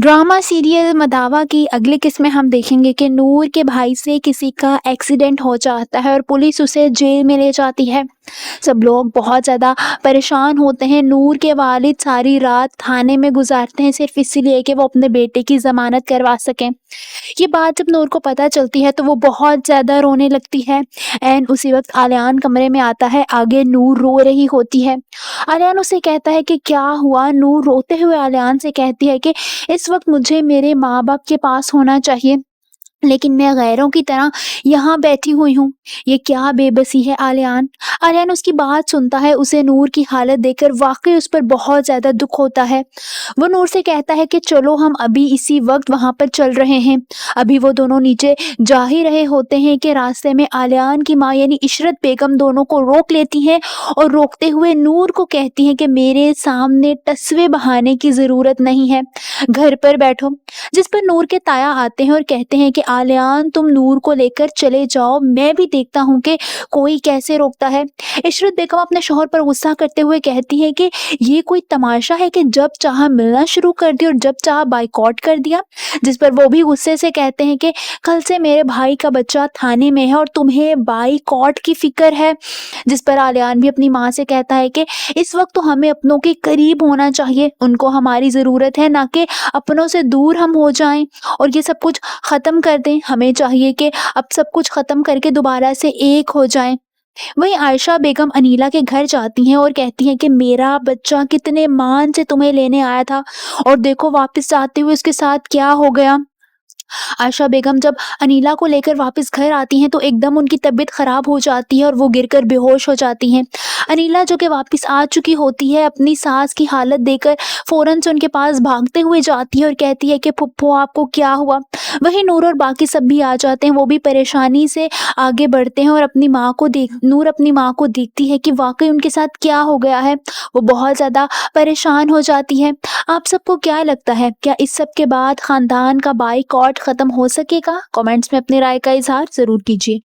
Drama serial मदावा की अगली किस्त में हम देखेंगे कि नूर के भाई से किसी का एक्सीडेंट हो जाता है और पुलिस उसे जेल में ले जाती है। सब लोग बहुत ज़्यादा परेशान होते हैं। नूर के वालिद सारी रात थाने में गुजारते हैं सिर्फ इसीलिए कि वो अपने बेटे की ज़मानत करवा सकें। ये बात जब नूर को पता चलती है तो वो बहुत ज़्यादा रोने लगती है। एंड उसी वक्त आलियान कमरे में आता है। आगे नूर रो रही होती है। आलियान उसे कहता है कि क्या हुआ। नूर रोते हुए आलियान से कहती है कि इस वक्त मुझे मेरे माँ बाप के पास होना चाहिए, लेकिन मैं गैरों की तरह यहाँ बैठी हुई हूँ। ये क्या बेबसी है आलियान। आलियान उसकी बात सुनता है। उसे नूर की हालत देखकर वाकई उस पर बहुत ज़्यादा दुख होता है। वो नूर से कहता है कि चलो हम अभी इसी वक्त वहाँ पर चल रहे हैं। अभी वो दोनों नीचे जा ही रहे होते हैं कि रास्ते में आलियान की माँ यानी इशरत बेगम दोनों को रोक लेती हैं और रोकते हुए नूर को कहती हैं कि मेरे सामने तस्वे बहाने की ज़रूरत नहीं है, घर पर बैठो। जिस पर नूर के ताया आते हैं और कहते हैं कि आलियान तुम नूर को लेकर चले जाओ, मैं भी देखता हूँ कि कोई कैसे रोकता है। इशरत बेगम अपने शौहर पर गुस्सा करते हुए कहती है कि ये कोई तमाशा है कि जब चाहा मिलना शुरू कर दिया और जब चाहा बाइकआउट कर दिया। जिस पर वो भी गुस्से से कहते हैं कि कल से मेरे भाई का बच्चा थाने में है और तुम्हें बाइकआउट की फिक्र है। जिस पर आलियान भी अपनी माँ से कहता है कि इस वक्त तो हमें अपनों के करीब होना चाहिए, उनको हमारी ज़रूरत है, ना कि अपनों से दूर हम हो जाएं और ये सब कुछ ख़त्म कर दें। हमें चाहिए कि अब सब कुछ ख़त्म करके दोबारा से एक हो जाएं। वहीं आयशा बेगम अनीला के घर जाती हैं और कहती हैं कि मेरा बच्चा कितने मान से तुम्हें लेने आया था और देखो वापस जाते हुए उसके साथ क्या हो गया। आयशा बेगम जब अनीला को लेकर वापस घर आती हैं तो एकदम उनकी तबीयत ख़राब हो जाती है और वो गिरकर बेहोश हो जाती हैं। अनीला जो कि वापस आ चुकी होती है अपनी सास की हालत देखकर फ़ौरन से उनके पास भागते हुए जाती है और कहती है कि फुप्पो आपको क्या हुआ। वहीं नूर और बाकी सब भी आ जाते हैं। वो भी परेशानी से आगे बढ़ते हैं और नूर अपनी माँ को देखती है कि वाकई उनके साथ क्या हो गया है। वो बहुत ज़्यादा परेशान हो जाती है। आप सबको क्या लगता है, क्या इस सब के बाद खानदान का बाइकआउट खत्म हो सकेगा? कमेंट्स में अपनी राय का इजहार जरूर कीजिए।